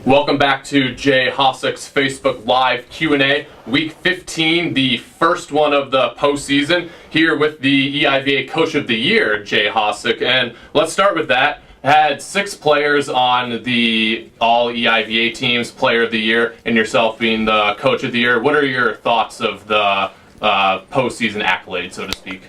Welcome back to Jay Hossick's Facebook Live Q&A. Week 15, the first one of the postseason, here with the EIVA Coach of the Year, Jay Hossick. And let's start with that. Had 6 players on the all EIVA teams, Player of the Year, and yourself being the Coach of the Year. What are your thoughts of the postseason accolade, so to speak?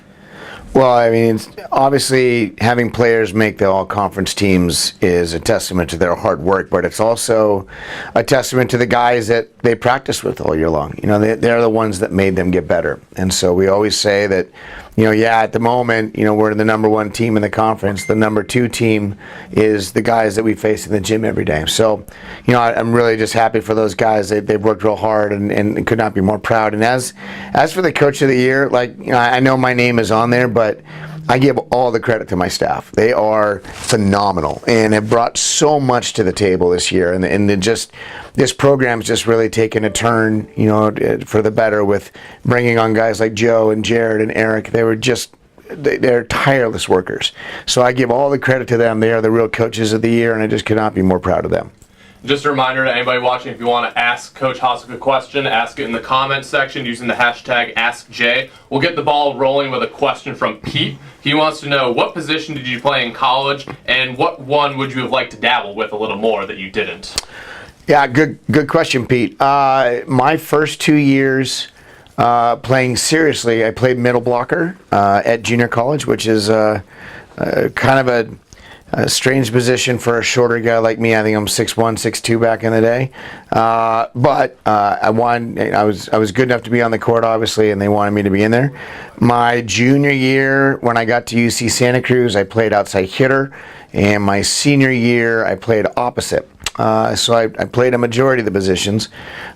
Well, I mean, obviously having players make the all-conference teams is a testament to their hard work, but it's also a testament to the guys that they practice with all year long. You know, they're the ones that made them get better. And so we always say that, at the moment, we're the number 1 team in the conference. The number 2 team is the guys that we face in the gym every day. So, I'm really just happy for those guys. They've worked real hard and could not be more proud. And as for the Coach of the Year, I know my name is on there, but I give all the credit to my staff. They are phenomenal and have brought so much to the table this year. And this program's just really taken a turn, for the better with bringing on guys like Joe and Jared and Eric. They're tireless workers. So I give all the credit to them. They are the real coaches of the year, and I just could not be more proud of them. Just a reminder to anybody watching, if you want to ask Coach Hossick a question, ask it in the comments section using the hashtag AskJ. We'll get the ball rolling with a question from Pete. He wants to know, what position did you play in college, and what one would you have liked to dabble with a little more that you didn't? Yeah, good question, Pete. My first 2 years playing seriously, I played middle blocker at junior college, which is kind of a strange position for a shorter guy like me. I think I'm 6'1", 6'2" back in the day. But I was good enough to be on the court, obviously, and they wanted me to be in there. My junior year, when I got to UC Santa Cruz, I played outside hitter, and my senior year, I played opposite. So I played a majority of the positions.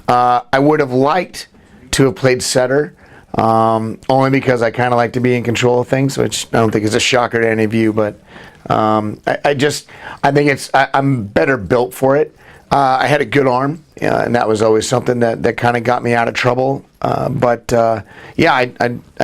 I would have liked to have played setter, only because I kind of like to be in control of things, which I don't think is a shocker to any of you, but I think I'm better built for it. I had a good arm, and that was always something that kind of got me out of trouble. I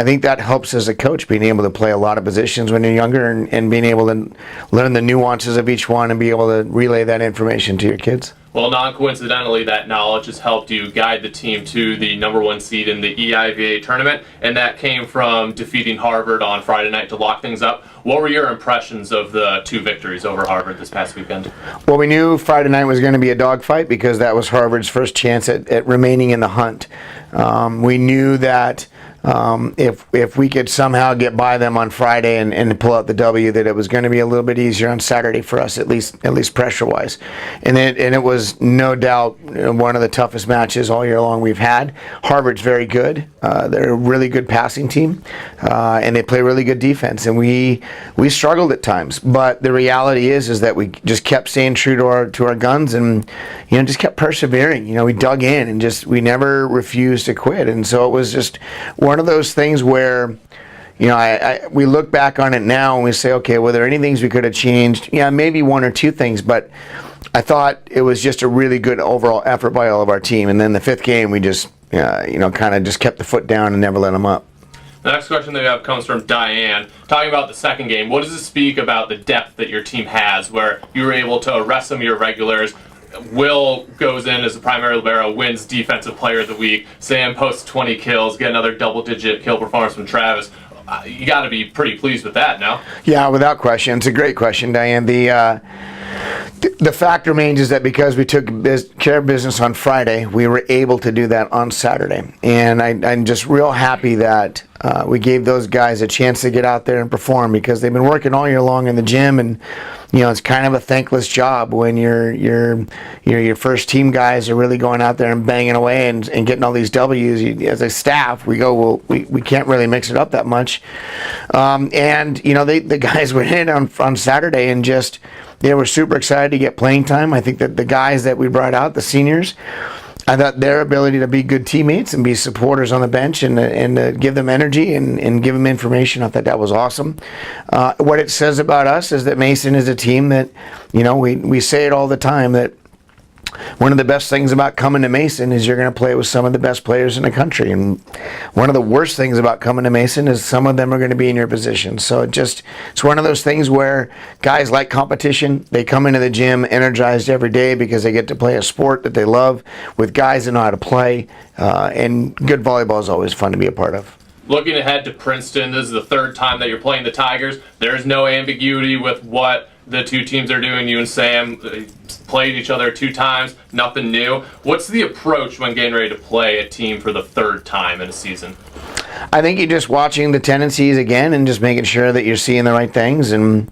think that helps as a coach, being able to play a lot of positions when you're younger and being able to learn the nuances of each one and be able to relay that information to your kids. Well, non-coincidentally, that knowledge has helped you guide the team to the number 1 seed in the EIVA tournament, and that came from defeating Harvard on Friday night to lock things up. What were your impressions of the 2 victories over Harvard this past weekend? Well, we knew Friday night was going to be a dogfight because that was Harvard's first chance at remaining in the hunt. We knew that if we could somehow get by them on Friday and pull out the W, that it was going to be a little bit easier on Saturday for us, at least pressure-wise. And it was no doubt one of the toughest matches all year long we've had. Harvard's very good. They're a really good passing team, and they play really good defense. And we struggled at times, but the reality is that we just kept staying true to our guns and just kept persevering. We dug in and we never refused to quit. And so it was just one of those things where we look back on it now and we say, okay, were there any things we could have changed? Yeah, maybe 1 or 2 things, but I thought it was just a really good overall effort by all of our team. And then the 5th game, we just kind of just kept the foot down and never let them up. The next question that we have comes from Diane. Talking about the second game, what does it speak about the depth that your team has, where you were able to arrest some of your regulars? Will goes in as the primary libero, wins Defensive Player of the Week. Sam posts 20 kills, get another double-digit kill performance from Travis. You got to be pretty pleased with that, no? Yeah, without question. It's a great question, Diane. The fact remains is that because we took care of business on Friday, we were able to do that on Saturday. And I'm just real happy that we gave those guys a chance to get out there and perform, because they've been working all year long in the gym, and it's kind of a thankless job when your first team guys are really going out there and banging away and getting all these W's. As a staff, we go, well, we can't really mix it up that much. The guys went in on Saturday and they were super excited to get playing time. I think that the guys that we brought out, the seniors, I thought their ability to be good teammates and be supporters on the bench and give them energy and give them information, I thought that was awesome. What it says about us is that Mason is a team that, we say it all the time, that one of the best things about coming to Mason is you're going to play with some of the best players in the country. And one of the worst things about coming to Mason is some of them are going to be in your position. So it's one of those things where guys like competition. They come into the gym energized every day because they get to play a sport that they love with guys that know how to play. And good volleyball is always fun to be a part of. Looking ahead to Princeton, this is the third time that you're playing the Tigers. There's no ambiguity with what the two teams are doing. You and Sam played each other 2 times, nothing new. What's the approach when getting ready to play a team for the 3rd time in a season? I think you're just watching the tendencies again and just making sure that you're seeing the right things. And,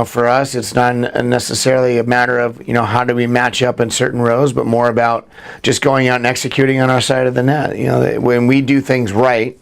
for us, it's not necessarily a matter of, how do we match up in certain rows, but more about just going out and executing on our side of the net. When we do things right,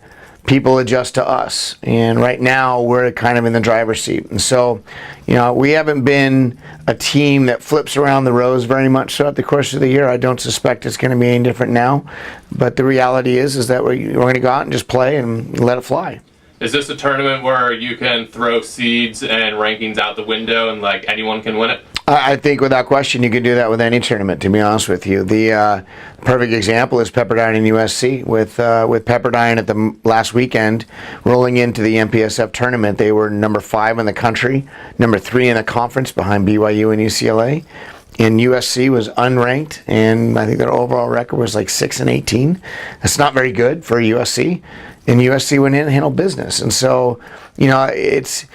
people adjust to us. And right now, we're kind of in the driver's seat. And so, we haven't been a team that flips around the rows very much throughout the course of the year. I don't suspect it's going to be any different now. But the reality is that we're going to go out and just play and let it fly. Is this a tournament where you can throw seeds and rankings out the window and anyone can win it? I think without question you can do that with any tournament, to be honest with you. The perfect example is Pepperdine and USC. With Pepperdine at the last weekend rolling into the MPSF tournament, they were number 5 in the country, number 3 in the conference behind BYU and UCLA. And USC was unranked, and I think their overall record was 6-18. That's not very good for USC. And USC went in and handled business. And so, it's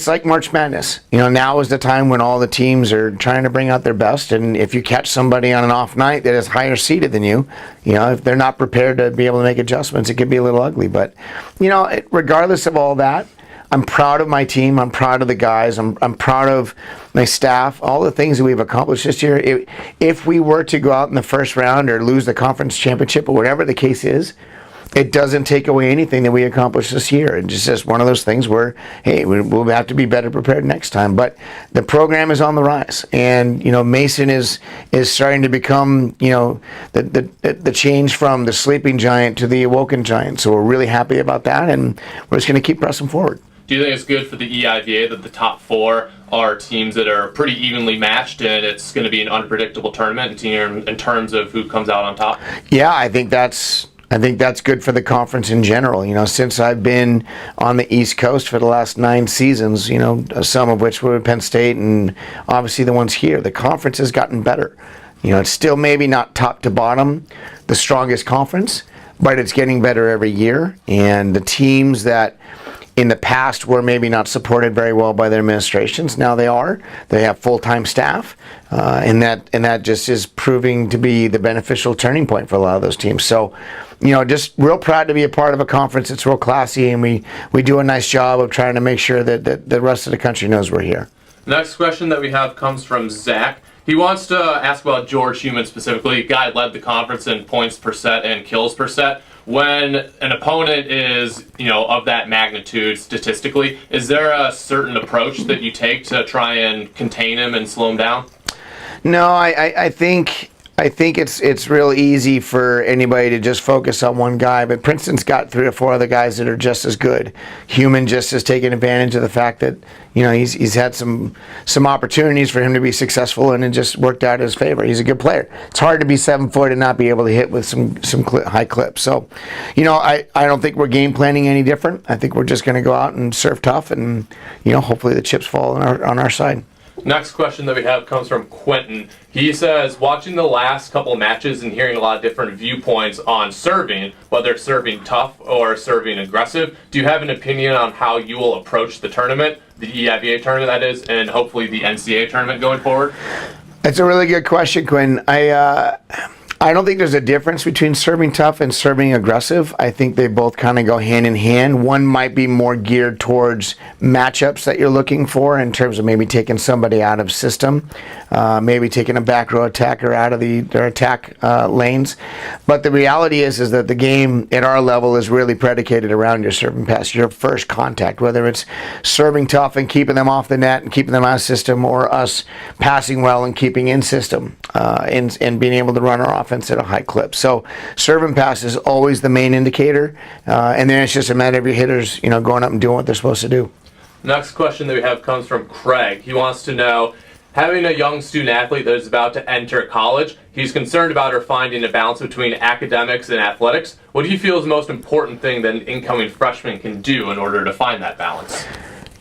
like March Madness. Now is the time when all the teams are trying to bring out their best, and if you catch somebody on an off night that is higher seeded than you, if they're not prepared to be able to make adjustments, it could be a little ugly. But, regardless of all that, I'm proud of my team. I'm proud of the guys. I'm proud of my staff, all the things that we've accomplished this year. If we were to go out in the first round or lose the conference championship or whatever the case is, it doesn't take away anything that we accomplished this year. It's just one of those things where, hey, we'll have to be better prepared next time. But the program is on the rise, and Mason is starting to become the change from the sleeping giant to the awoken giant. So we're really happy about that, and we're just going to keep pressing forward. Do you think it's good for the EIVA that the top 4 are teams that are pretty evenly matched, and it's going to be an unpredictable tournament in terms of who comes out on top? Yeah, I think that's good for the conference in general. Since I've been on the East Coast for the last 9 seasons, some of which were at Penn State and obviously the ones here, the conference has gotten better. It's still maybe not top to bottom, the strongest conference, but it's getting better every year. And the teams that in the past were maybe not supported very well by their administrations, now they are. They have full-time staff, and that just is proving to be the beneficial turning point for a lot of those teams. So, just real proud to be a part of a conference that's real classy, and we do a nice job of trying to make sure that the rest of the country knows we're here. Next question that we have comes from Zach. He wants to ask about George Human specifically. Guy led the conference in points per set and kills per set. When an opponent is, of that magnitude statistically, is there a certain approach that you take to try and contain him and slow him down? No, I think it's real easy for anybody to just focus on one guy, but Princeton's got 3 or 4 other guys that are just as good. Human just has taken advantage of the fact that he's had some opportunities for him to be successful, and it just worked out in his favor. He's a good player. It's hard to be 7 foot and not be able to hit with some high clips. So, I don't think we're game planning any different. I think we're just going to go out and serve tough, and hopefully the chips fall on our side. Next question that we have comes from Quentin. He says, watching the last couple of matches and hearing a lot of different viewpoints on serving, whether it's serving tough or serving aggressive, do you have an opinion on how you will approach the tournament, the EIVA tournament that is, and hopefully the NCAA tournament going forward? That's a really good question, Quinn. I don't think there's a difference between serving tough and serving aggressive. I think they both kind of go hand in hand. One might be more geared towards matchups that you're looking for in terms of maybe taking somebody out of system, maybe taking a back row attacker out of their attack lanes. But the reality is that the game at our level is really predicated around your serving pass, your first contact, whether it's serving tough and keeping them off the net and keeping them out of system, or us passing well and keeping in system and being able to run our offense at a high clip. So serve and pass is always the main indicator, and then it's just a matter of your hitters, going up and doing what they're supposed to do. Next question that we have comes from Craig. He wants to know, Having a young student athlete that is about to enter college, he's concerned about her finding a balance between academics and athletics. What do you feel is the most important thing that an incoming freshman can do in order to find that balance?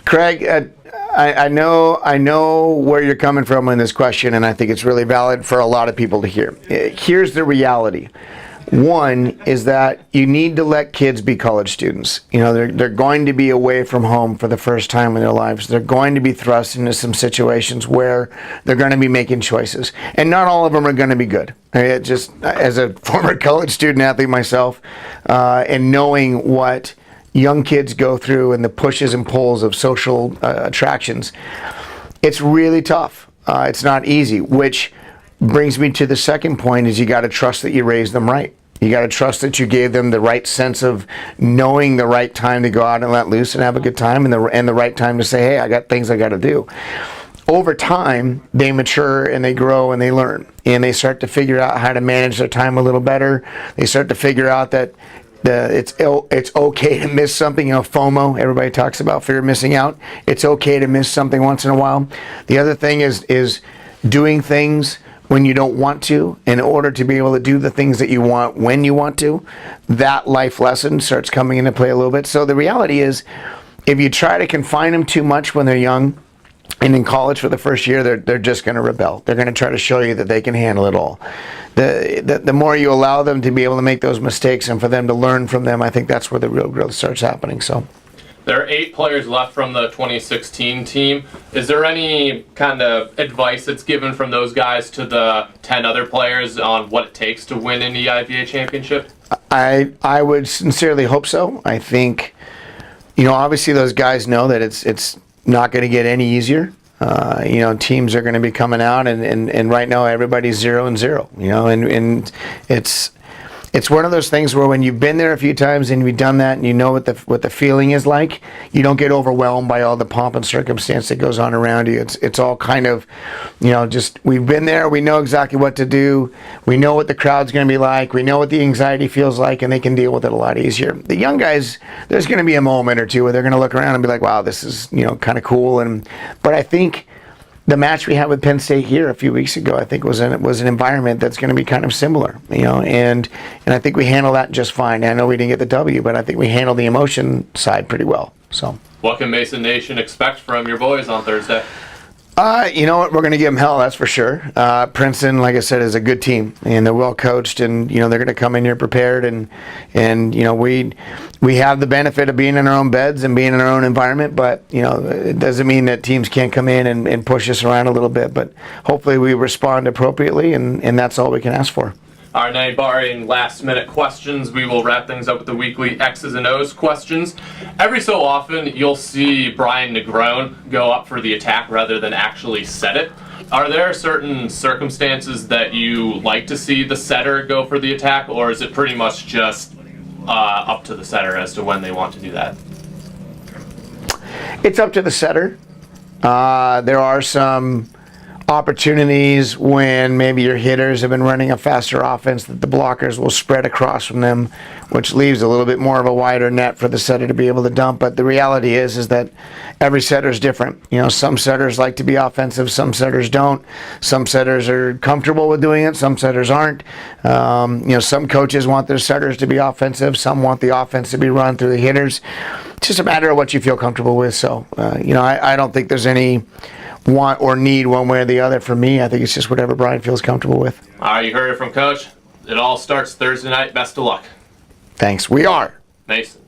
Craig, I know where you're coming from in this question, and I think it's really valid for a lot of people to hear. Here's the reality. One is that you need to let kids be college students. You know, they're going to be away from home for the first time in their lives. They're going to be thrust into some situations where they're going to be making choices. And not all of them are going to be good. Just as a former college student athlete myself, and knowing what young kids go through and the pushes and pulls of social attractions, it's really tough. It's not easy, which brings me to the second point is you got to trust that you raised them right. You got to trust that you gave them the right sense of knowing the right time to go out and let loose and have a good time, and the right time to say, hey, I got things I got to do. Over time, they mature and they grow and they learn, and they start to figure out how to manage their time a little better. They start to figure out that it's okay to miss something. You know, FOMO, everybody talks about, fear of missing out. It's okay to miss something once in a while. The other thing is doing things when you don't want to, in order to be able to do the things that you want when you want to. That life lesson starts coming into play a little bit. So the reality is, if you try to confine them too much when they're young and in college for the first year, they're just going to rebel. They're going to try to show you that they can handle it all. The more you allow them to be able to make those mistakes and for them to learn from them, I think that's where the real growth starts happening. So. There are 8 players left from the 2016 team. Is there any kind of advice that's given from those guys to the 10 other players on what it takes to win an EIVA championship? I would sincerely hope so. I think, you know, obviously those guys know that it's not going to get any easier. You know, teams are going to be coming out, and right now everybody's 0-0. You know, and it's one of those things where when you've been there a few times and you've done that and you know what the feeling is like, you don't get overwhelmed by all the pomp and circumstance that goes on around you. It's all kind of, you know, just we've been there, we know exactly what to do, we know what the crowd's going to be like, we know what the anxiety feels like, and they can deal with it a lot easier. The young guys, there's going to be a moment or two where they're going to look around and be like, wow, this is, you know, kind of cool. But I think the match we had with Penn State here a few weeks ago, I think was an environment that's going to be kind of similar, you know, and I think we handled that just fine. I know we didn't get the W, but I think we handled the emotion side pretty well. So, what can Mason Nation expect from your boys on Thursday? You know what, we're going to give them hell, that's for sure. Princeton, like I said, is a good team, and they're well coached, and you know they're going to come in here prepared, and you know we have the benefit of being in our own beds and being in our own environment, but you know it doesn't mean that teams can't come in and push us around a little bit, but hopefully we respond appropriately, and that's all we can ask for. All right, now barring last-minute questions, we will wrap things up with the weekly X's and O's questions. Every so often, you'll see Brian Negron go up for the attack rather than actually set it. Are there certain circumstances that you like to see the setter go for the attack, or is it pretty much just up to the setter as to when they want to do that? It's up to the setter. There are some opportunities when maybe your hitters have been running a faster offense that the blockers will spread across from them, which leaves a little bit more of a wider net for the setter to be able to dump. But the reality is that every setter is different. You know, some setters like to be offensive, some setters don't. Some setters are comfortable with doing it, some setters aren't. You know, some coaches want their setters to be offensive, some want the offense to be run through the hitters. It's just a matter of what you feel comfortable with. So, you know, I don't think there's any want or need one way or the other. For me, I think it's just whatever Brian feels comfortable with. All right, you heard it from Coach. It all starts Thursday night. Best of luck. Thanks. We are Mason.